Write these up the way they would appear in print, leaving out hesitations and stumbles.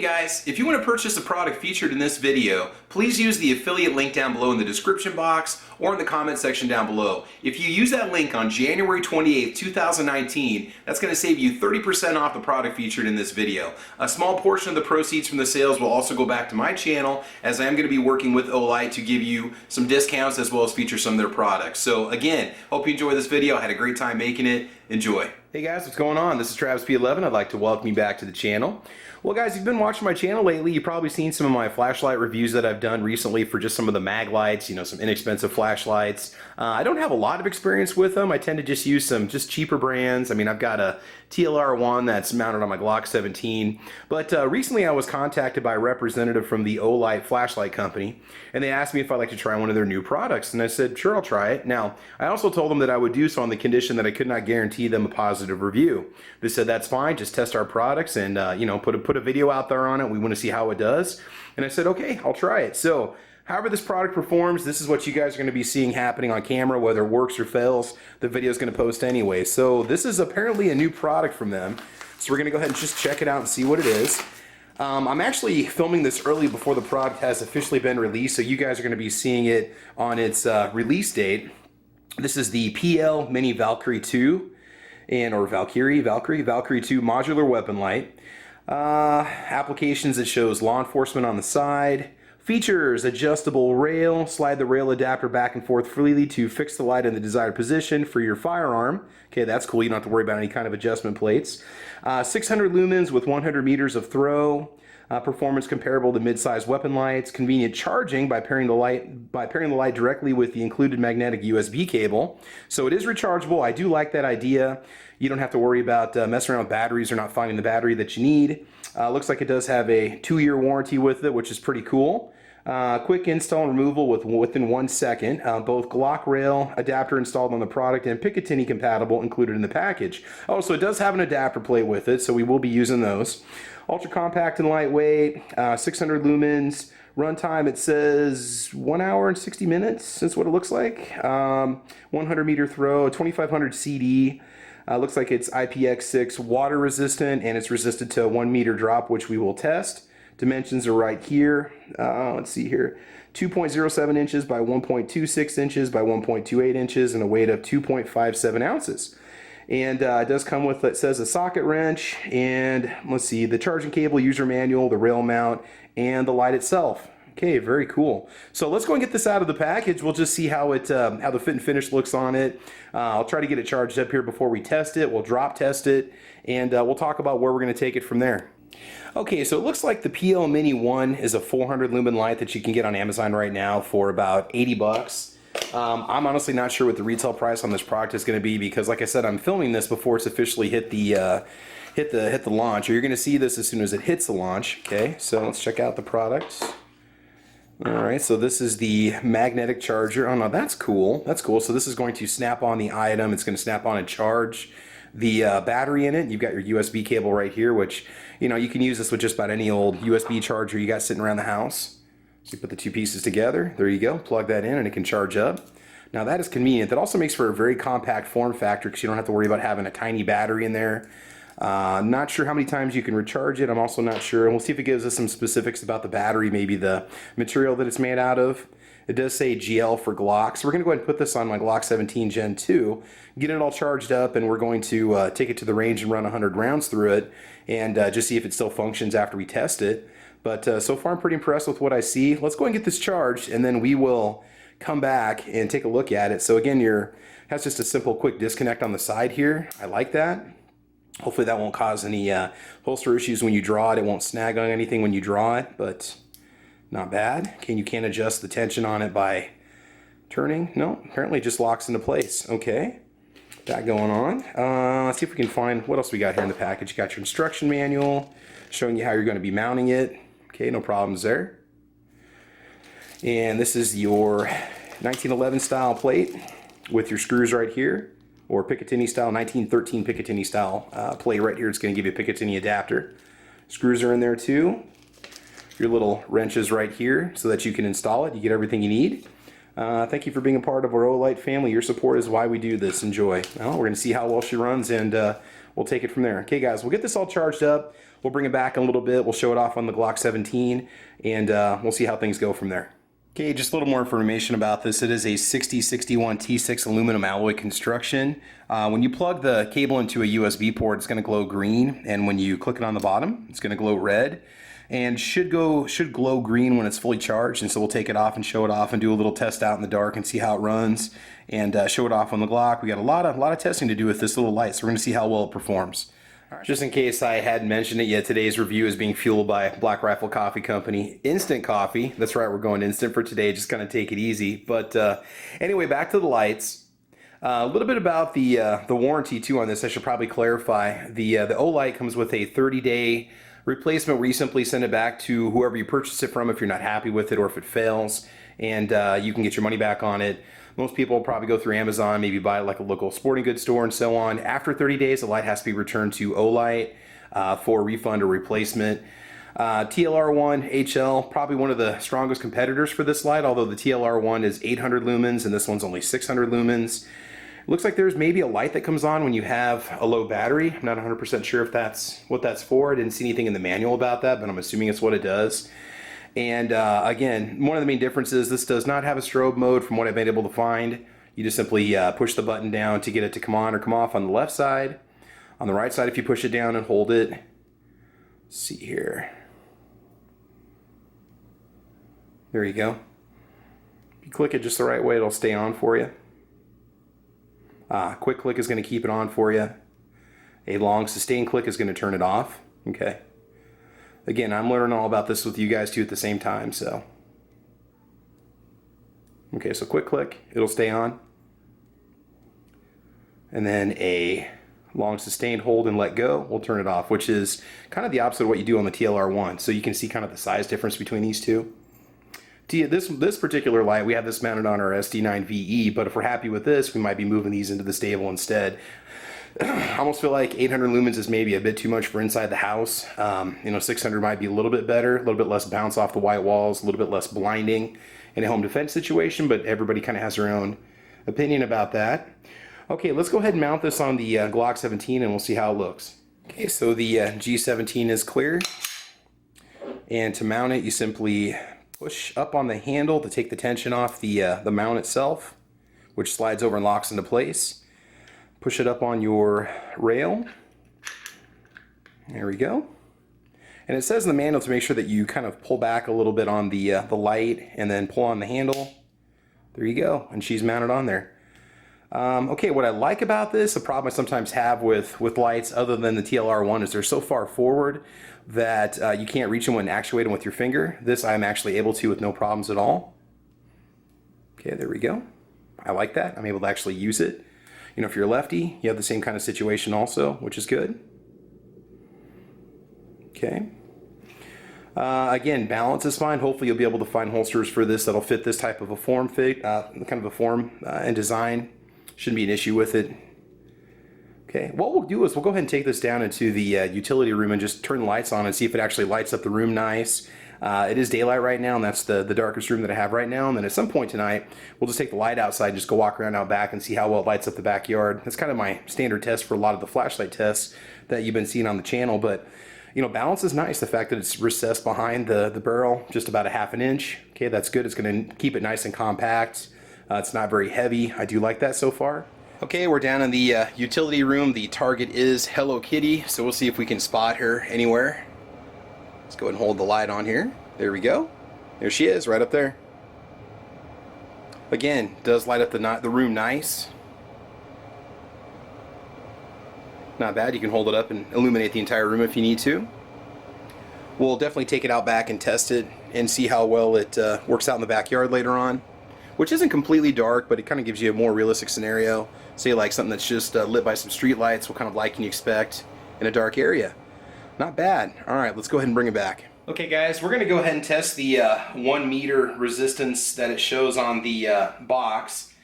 guys, if you want to purchase a product featured in this video, please use the affiliate link down below in the description box or in the comment section down below. If you use that link on January 28th, 2019, that's going to save you 30% off the product featured in this video. A small portion of the proceeds from the sales will also go back to my channel, as I am going to be working with Olight to give you some discounts as well as feature some of their products. So again, hope you enjoy this video. I had a great time making it. Enjoy. Hey guys, what's going on? This is Travis P11. I'd like to welcome you back to the channel. Well guys, you've been watching my channel lately. You've probably seen some of my flashlight reviews that I've done recently for just some of the mag lights, you know, some inexpensive flashlights. I don't have a lot of experience with them. I tend to just use some cheaper brands. I mean, I've got a TLR1 that's mounted on my Glock 17. But recently I was contacted by a representative from the Olight flashlight company, and they asked me if I'd like to try one of their new products. And I said, sure, I'll try it. Now, I also told them that I would do so on the condition that I could not guarantee them a positive review. They said, that's fine, just test our products and you know, put a video out there on it. We want to see how it does. And I said, okay, I'll try it. So however this product performs, this is what you guys are going to be seeing happening on camera. Whether it works or fails, the video is going to post anyway. So this is apparently a new product from them. So we're going to go ahead and just check it out and see what it is. I'm actually filming this early before the product has officially been released, so you guys are going to be seeing it on its release date. This is the PL Mini Valkyrie 2, or Valkyrie 2 modular weapon light. Applications, it shows law enforcement on the side. Features: adjustable rail, slide the rail adapter back and forth freely to fix the light in the desired position for your firearm. Okay, that's cool. You don't have to worry about any kind of adjustment plates. 600 lumens with 100 meters of throw. Performance comparable to mid-sized weapon lights. Convenient charging by pairing the light directly with the included magnetic USB cable. So it is rechargeable. I do like that idea. You don't have to worry about messing around with batteries or not finding the battery that you need. Looks like it does have a 2-year warranty with it, which is pretty cool. Quick install and removal within 1 second. Both Glock rail adapter installed on the product and Picatinny compatible included in the package. Oh, so it does have an adapter plate with it, so we will be using those. Ultra compact and lightweight, 600 lumens. Runtime, it says 1 hour and 60 minutes. That's what it looks like. 100 meter throw, 2500 CD. Looks like it's IPX6 water resistant, and it's resistant to a 1 meter drop, which we will test. Dimensions are right here. Let's see here. 2.07 inches by 1.26 inches by 1.28 inches and a weight of 2.57 ounces. And it does come with, it says, a socket wrench, and let's see, the charging cable, user manual, the rail mount, and the light itself. Okay, very cool. So let's go and get this out of the package. We'll just see how it, how the fit and finish looks on it. I'll try to get it charged up here before we test it. We'll drop test it, and we'll talk about where we're going to take it from there. Okay, so it looks like the PL Mini 1 is a 400 lumen light that you can get on Amazon right now for about 80 bucks. I'm honestly not sure what the retail price on this product is going to be, because like I said, I'm filming this before it's officially hit the launch. Or you're going to see this as soon as it hits the launch. Okay, so let's check out the product. Alright, so this is the magnetic charger. Oh no, that's cool. That's cool. So this is going to snap on the item. It's going to snap on and charge the battery in it. You've got your USB cable right here, which, you know, you can use this with just about any old USB charger you got sitting around the house. So you put the two pieces together, there you go, plug that in and it can charge up. Now that is convenient. That also makes for a very compact form factor, because you don't have to worry about having a tiny battery in there. Not sure how many times you can recharge it. I'm also not sure. And we'll see if it gives us some specifics about the battery, maybe the material that it's made out of. It does say GL for Glock. So we're going to go ahead and put this on my Glock 17 Gen 2, get it all charged up, and we're going to take it to the range and run 100 rounds through it, and just see if it still functions after we test it. But so far I'm pretty impressed with what I see. Let's go and get this charged, and then we will come back and take a look at it. So again, has just a simple quick disconnect on the side here. I like that. Hopefully that won't cause any holster issues when you draw it. It won't snag on anything when you draw it, but not bad. Okay, you can't adjust the tension on it by turning. No, apparently it just locks into place. Okay, that going on. Let's see if we can find what else we got here in the package. You got your instruction manual showing you how you're going to be mounting it. Okay, no problems there. And this is your 1911 style plate with your screws right here, or Picatinny style, 1913 Picatinny style plate right here. It's going to give you a Picatinny adapter. Screws are in there too. Your little wrenches right here so that you can install it. You get everything you need. Thank you for being a part of our Olight family. Your support is why we do this. Enjoy. Well, we're going to see how well she runs, and we'll take it from there. Okay, guys, we'll get this all charged up. We'll bring it back in a little bit. We'll show it off on the Glock 17, and we'll see how things go from there. Okay, just a little more information about this. It is a 6061 T6 aluminum alloy construction. When you plug the cable into a USB port, it's going to glow green, and when you click it on the bottom, it's going to glow red, and should glow green when it's fully charged. And so we'll take it off and show it off and do a little test out in the dark and see how it runs, and show it off on the Glock. We got a lot of testing to do with this little light, so we're going to see how well it performs. Just in case I hadn't mentioned it yet, today's review is being fueled by Black Rifle Coffee Company. Instant coffee. That's right, we're going instant for today. Just kind of take it easy. But anyway, back to the lights. A little bit about the warranty too on this. I should probably clarify. The Olight comes with a 30-day replacement where you simply send it back to whoever you purchased it from if you're not happy with it or if it fails, and you can get your money back on it. Most people will probably go through Amazon, maybe buy it like a local sporting goods store and so on. After 30 days, the light has to be returned to Olight for a refund or replacement. TLR1 HL, probably one of the strongest competitors for this light, although the TLR1 is 800 lumens and this one's only 600 lumens. It looks like there's maybe a light that comes on when you have a low battery. I'm not 100% sure if that's what that's for. I didn't see anything in the manual about that, but I'm assuming it's what it does. And again, one of the main differences, this does not have a strobe mode from what I've been able to find. You just simply push the button down to get it to come on or come off on the left side. On the right side, if you push it down and hold it, let's see here. There you go. If you click it just the right way, it'll stay on for you. Quick click is going to keep it on for you. A long sustained click is going to turn it off. Okay. Again, I'm learning all about this with you guys too at the same time, so. Okay, so quick click, it'll stay on. And then a long sustained hold and let go, we'll turn it off, which is kind of the opposite of what you do on the TLR1. So you can see kind of the size difference between these two. This particular light, we have this mounted on our SD9VE, but if we're happy with this, we might be moving these into the stable instead. I almost feel like 800 lumens is maybe a bit too much for inside the house. 600 might be a little bit better, a little bit less bounce off the white walls, a little bit less blinding in a home defense situation, but everybody kind of has their own opinion about that. Okay, let's go ahead and mount this on the Glock 17 and we'll see how it looks. Okay, so the G17 is clear. And to mount it, you simply push up on the handle to take the tension off the mount itself, which slides over and locks into place. Push it up on your rail. There we go. And it says in the manual to make sure that you kind of pull back a little bit on the light and then pull on the handle. There you go, and she's mounted on there. Okay, what I like about this, the problem I sometimes have with lights other than the TLR1 is they're so far forward that you can't reach them and actuate them with your finger. This I'm actually able to with no problems at all. Okay, there we go. I like that. I'm able to actually use it. You know, if you're a lefty, you have the same kind of situation also, which is good. Okay. Again, balance is fine. Hopefully you'll be able to find holsters for this that'll fit this type of a form and design. Shouldn't be an issue with it. Okay, what we'll do is we'll go ahead and take this down into the utility room and just turn the lights on and see if it actually lights up the room nice. It is daylight right now, and that's the darkest room that I have right now. And then at some point tonight, we'll just take the light outside and just go walk around out back and see how well it lights up the backyard. That's kind of my standard test for a lot of the flashlight tests that you've been seeing on the channel. But, you know, balance is nice. The fact that it's recessed behind the barrel, just about a ½ an inch. Okay, that's good. It's going to keep it nice and compact. It's not very heavy. I do like that so far. Okay, we're down in the utility room. The target is Hello Kitty, so we'll see if we can spot her anywhere. Let's go ahead and hold the light on here. There we go. There she is, right up there. Again, does light up the room nice. Not bad. You can hold it up and illuminate the entire room if you need to. We'll definitely take it out back and test it and see how well it works out in the backyard later on, which isn't completely dark, but it kind of gives you a more realistic scenario. Say like something that's just lit by some street lights. What kind of light can you expect in a dark area? Not bad. All right, let's go ahead and bring it back. Okay guys, we're going to go ahead and test the 1 meter resistance that it shows on the box.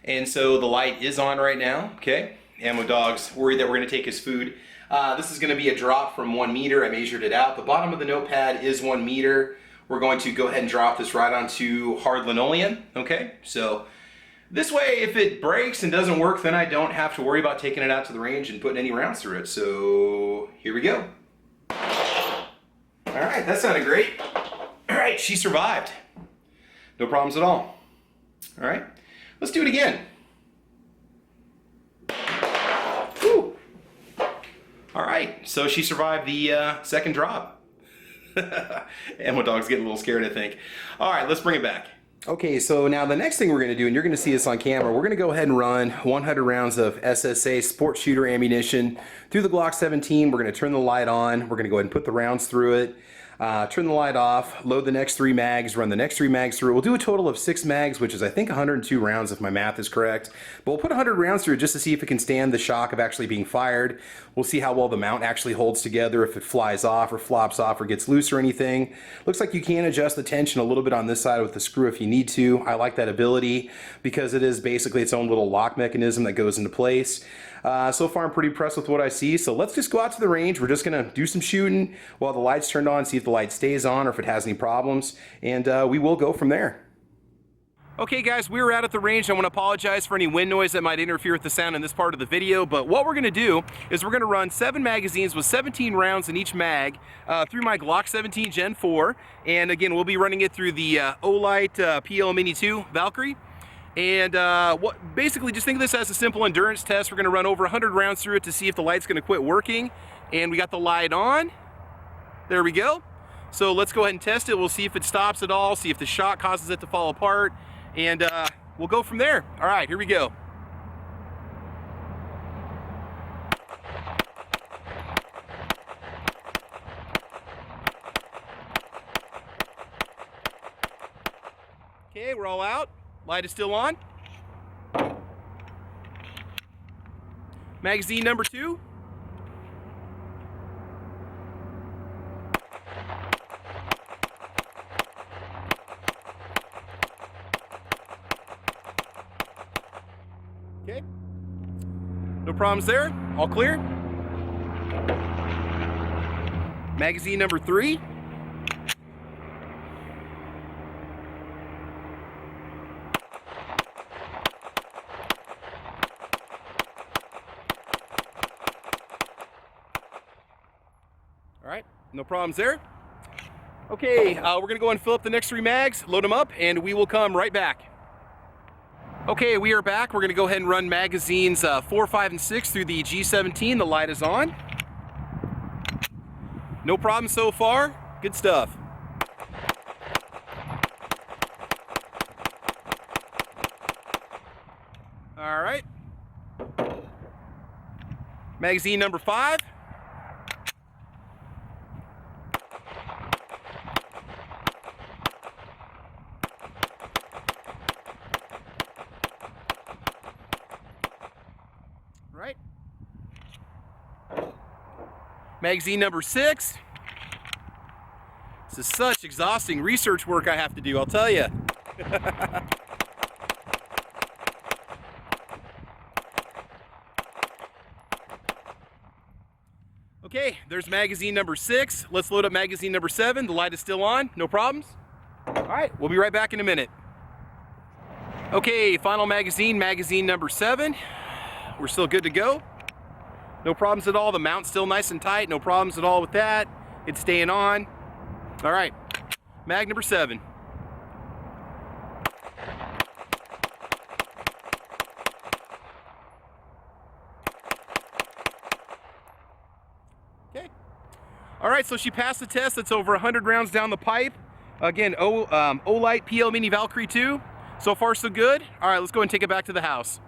And so the light is on right now, okay? Ammo Dog's worried that we're going to take his food. This is going to be a drop from 1 meter. I measured it out. The bottom of the notepad is 1 meter. we're going to go ahead and drop this right onto hard linoleum, okay? So this way, if it breaks and doesn't work, then I don't have to worry about taking it out to the range and putting any rounds through it. So here we go. All right, that sounded great. All right, she survived. No problems at all. All right, let's do it again. Whew. All right, so she survived the second drop. And my dog's getting a little scared, I think. All right, let's bring it back. Okay, so now the next thing we're going to do, and you're going to see this on camera, we're going to go ahead and run 100 rounds of SSA sport shooter ammunition through the Glock 17. We're going to turn the light on. We're going to go ahead and put the rounds through it. Turn the light off, load the next 3 mags, run the next 3 mags through. We'll do a total of 6 mags, which is I think 102 rounds if my math is correct. But we'll put 100 rounds through just to see if it can stand the shock of actually being fired. We'll see how well the mount actually holds together, if it flies off or flops off or gets loose or anything. Looks like you can adjust the tension a little bit on this side with the screw if you need to. I like that ability because it is basically its own little lock mechanism that goes into place. So far I'm pretty impressed with what I see, so let's just go out to the range. We're just going to do some shooting while the light's turned on, see if the light stays on or if it has any problems, and we will go from there. Okay guys, we were out at the range. I want to apologize for any wind noise that might interfere with the sound in this part of the video, but what we're going to do is we're going to run 7 magazines with 17 rounds in each mag through my Glock 17 Gen 4, and again we'll be running it through the Olight PL Mini 2 Valkyrie. And basically just think of this as a simple endurance test. We're going to run over 100 rounds through it to see if the light's going to quit working. And we got the light on. There we go. So let's go ahead and test it. We'll see if it stops at all, see if the shock causes it to fall apart, and we'll go from there. All right, here we go. Okay, we're all out. Light is still on. Magazine number 2. Okay. No problems there. All clear. Magazine number 3. All right, no problems there. Okay, we're gonna go and fill up the next 3 mags, load them up, and we will come right back. Okay, we are back. We're gonna go ahead and run magazines 4, 5, and 6 through the G17. The light is on. No problem so far. Good stuff. All right. Magazine number 5. Right. Magazine number 6. This is such exhausting research work I have to do, I'll tell you. Okay, there's magazine number 6. Let's load up magazine number 7. The light is still on, no problems. All right, we'll be right back in a minute. Okay, final magazine, magazine number 7. We're still good to go. No problems at all. The mount's still nice and tight. No problems at all with that. It's staying on. All right, mag number 7. Okay. All right, so she passed the test. That's over 100 rounds down the pipe. Again, Olight PL Mini Valkyrie 2. So far, so good. All right, let's go and take it back to the house.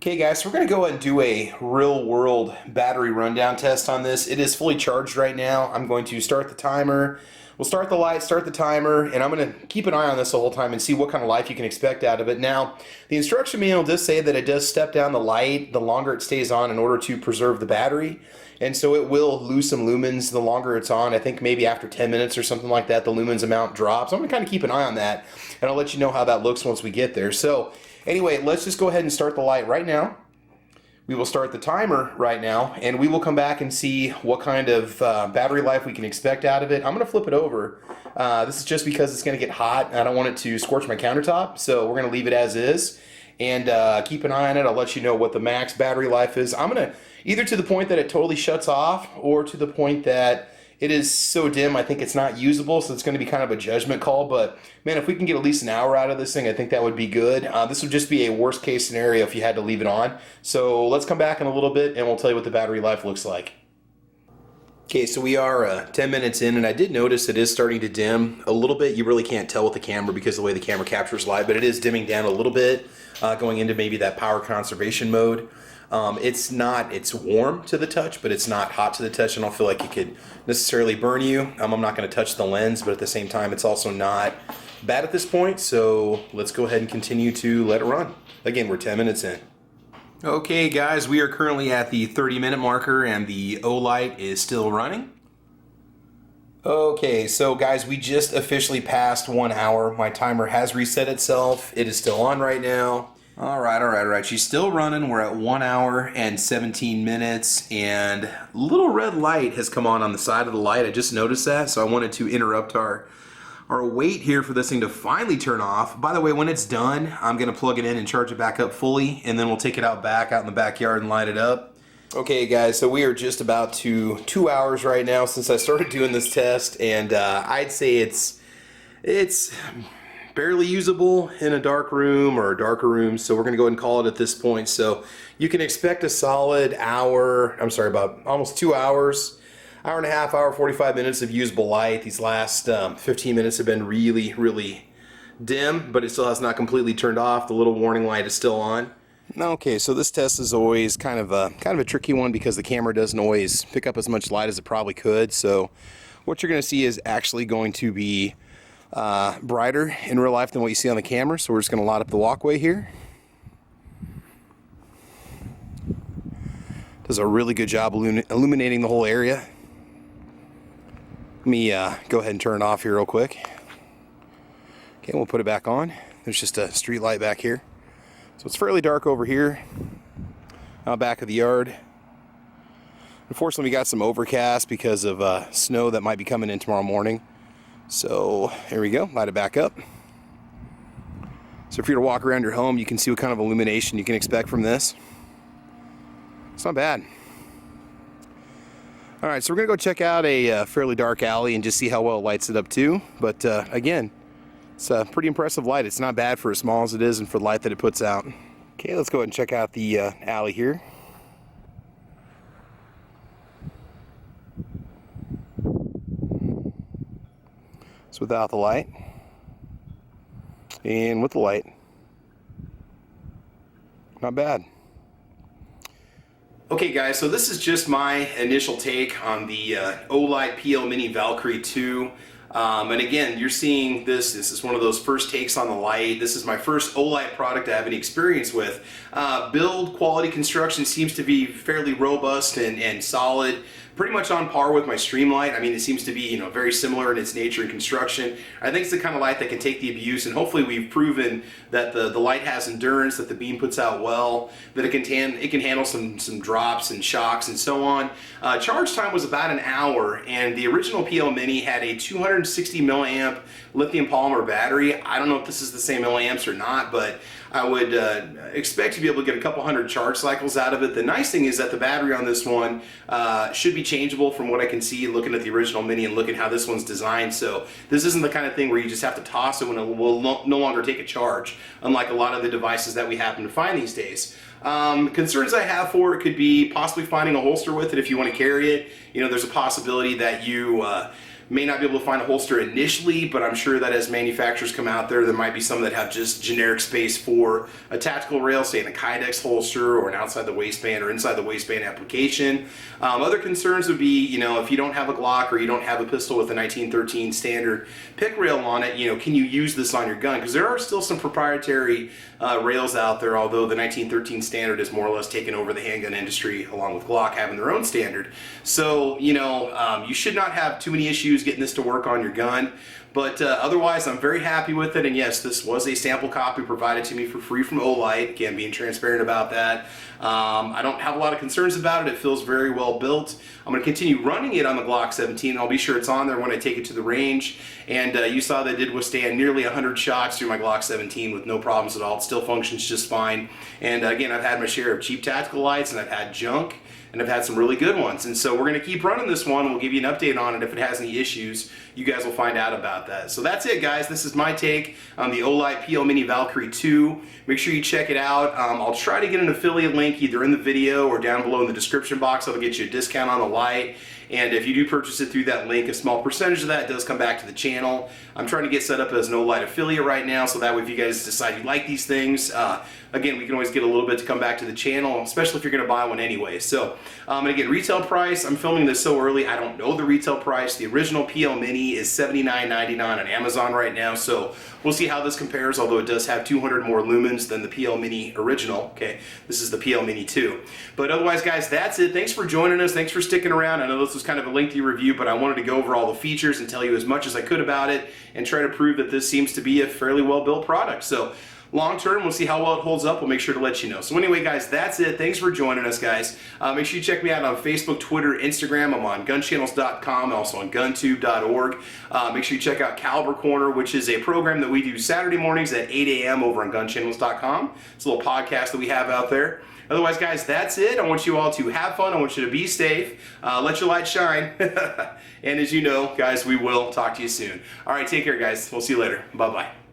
Okay guys, so we're going to go ahead and do a real world battery rundown test on this. It is fully charged right now. I'm going to start the timer. We'll start the light, start the timer, and I'm going to keep an eye on this the whole time and see what kind of life you can expect out of it. Now, the instruction manual does say that it does step down the light the longer it stays on in order to preserve the battery. And so it will lose some lumens the longer it's on. I think maybe after 10 minutes or something like that, the lumens amount drops. I'm going to kind of keep an eye on that, and I'll let you know how that looks once we get there. So anyway, let's just go ahead and start the light right now. We will start the timer right now, and we will come back and see what kind of battery life we can expect out of it. I'm going to flip it over. This is just because it's going to get hot. I don't want it to scorch my countertop, so we're going to leave it as is. And keep an eye on it. I'll let you know what the max battery life is. I'm going to either to the point that it totally shuts off, or to the point that it is so dim I think it's not usable, so it's going to be kind of a judgment call. But man, if we can get at least an hour out of this thing, I think that would be good. This would just be a worst case scenario if you had to leave it on. So let's come back in a little bit and we'll tell you what the battery life looks like. Okay, so we are 10 minutes in, and I did notice it is starting to dim a little bit. You really can't tell with the camera because of the way the camera captures light, but it is dimming down a little bit, going into maybe that power conservation mode. It's warm to the touch, but it's not hot to the touch. I don't feel like it could necessarily burn you. I'm not going to touch the lens, but at the same time, it's also not bad at this point. So let's go ahead and continue to let it run. Again, we're 10 minutes in. Okay, guys, we are currently at the 30-minute marker, and the Olight is still running. Okay, so guys, we just officially passed 1 hour. My timer has reset itself. It is still on right now. All right. She's still running. We're at 1 hour and 17 minutes, and little red light has come on the side of the light. I just noticed that, so I wanted to interrupt our wait here for this thing to finally turn off. By the way, when it's done, I'm gonna plug it in and charge it back up fully, and then we'll take it out in the backyard and light it up. Okay, guys, so we are just about to 2 hours right now since I started doing this test, and I'd say it's barely usable in a dark room or a darker room, so we're going to go ahead and call it at this point. So you can expect a solid about almost 2 hours, hour and a half, hour 45 minutes of usable light. These last 15 minutes have been really dim, but it still has not completely turned off. The little warning light is still on. Okay, so this test is always kind of a tricky one because the camera doesn't always pick up as much light as it probably could. So what you're going to see is actually going to be brighter in real life than what you see on the camera. So we're just going to light up the walkway here. Does a really good job illuminating the whole area. Let me go ahead and turn it off here real quick. Okay, we'll put it back on. There's just a street light back here. So it's fairly dark over here, back of the yard. Unfortunately, we got some overcast because of snow that might be coming in tomorrow morning. So here we go, light it back up. So if you're to walk around your home, you can see what kind of illumination you can expect from this. It's not bad. All right, so we're gonna go check out a fairly dark alley and just see how well it lights it up too. But again, it's a pretty impressive light. It's not bad for as small as it is and for the light that it puts out. Okay, let's go ahead and check out the alley here. So without the light, and with the light, not bad. Okay guys, so this is just my initial take on the Olight PL Mini Valkyrie 2. And again, you're seeing this is one of those first takes on the light. This is my first Olight product I have any experience with. Build quality construction seems to be fairly robust and solid. Pretty much on par with my Streamlight. I mean, it seems to be, very similar in its nature and construction. I think it's the kind of light that can take the abuse, and hopefully we've proven that the light has endurance, that the beam puts out well, that it can handle some drops and shocks and so on. Charge time was about an hour, and the original PL Mini had a 260 milliamp lithium polymer battery. I don't know if this is the same milliamps or not, but I would expect to be able to get a couple hundred charge cycles out of it. The nice thing is that the battery on this one should be changeable from what I can see looking at the original Mini and looking how this one's designed. So this isn't the kind of thing where you just have to toss it when it will no longer take a charge, unlike a lot of the devices that we happen to find these days. Concerns I have for it could be possibly finding a holster with it if you want to carry it. There's a possibility that you may not be able to find a holster initially, but I'm sure that as manufacturers come out there might be some that have just generic space for a tactical rail, say in a Kydex holster or an outside the waistband or inside the waistband application. Other concerns would be, if you don't have a Glock or you don't have a pistol with a 1913 standard pick rail on it, can you use this on your gun? Because there are still some proprietary rails out there, although the 1913 standard is more or less taken over the handgun industry along with Glock having their own standard. So, you should not have too many issues getting this to work on your gun. But otherwise, I'm very happy with it. And yes, this was a sample copy provided to me for free from Olight. Again, being transparent about that. I don't have a lot of concerns about it. It feels very well built. I'm going to continue running it on the Glock 17. I'll be sure it's on there when I take it to the range. And you saw that it did withstand nearly 100 shots through my Glock 17 with no problems at all. It still functions just fine. And again, I've had my share of cheap tactical lights, and I've had junk, and I've had some really good ones. And so we're going to keep running this one. We'll give you an update on it. If it has any issues, you guys will find out about that. So that's it, guys. This is my take on the Olight PL Mini Valkyrie 2. Make sure you check it out. I'll try to get an affiliate link either in the video or down below in the description box. That'll get you a discount on the light. And if you do purchase it through that link, a small percentage of that does come back to the channel. I'm trying to get set up as an Olight affiliate right now, so that way if you guys decide you like these things, again, we can always get a little bit to come back to the channel, especially if you're going to buy one anyway. So, and again, retail price, I'm filming this so early, I don't know the retail price. The original PL Mini is $79.99 on Amazon right now, so we'll see how this compares, although it does have 200 more lumens than the PL Mini original. Okay, this is the PL Mini 2. But otherwise, guys, that's it. Thanks for joining us. Thanks for sticking around. I know this was kind of a lengthy review, but I wanted to go over all the features and tell you as much as I could about it and try to prove that this seems to be a fairly well-built product. So long term, we'll see how well it holds up. We'll make sure to let you know. So anyway, guys, that's it. Thanks for joining us, guys. Make sure you check me out on Facebook, Twitter, Instagram. I'm on gunchannels.com, also on guntube.org. Make sure you check out Caliber Corner, which is a program that we do Saturday mornings at 8 a.m. over on gunchannels.com. It's a little podcast that we have out there. Otherwise, guys, that's it. I want you all to have fun. I want you to be safe. Let your light shine. And as you know, guys, we will talk to you soon. All right, take care, guys. We'll see you later. Bye-bye.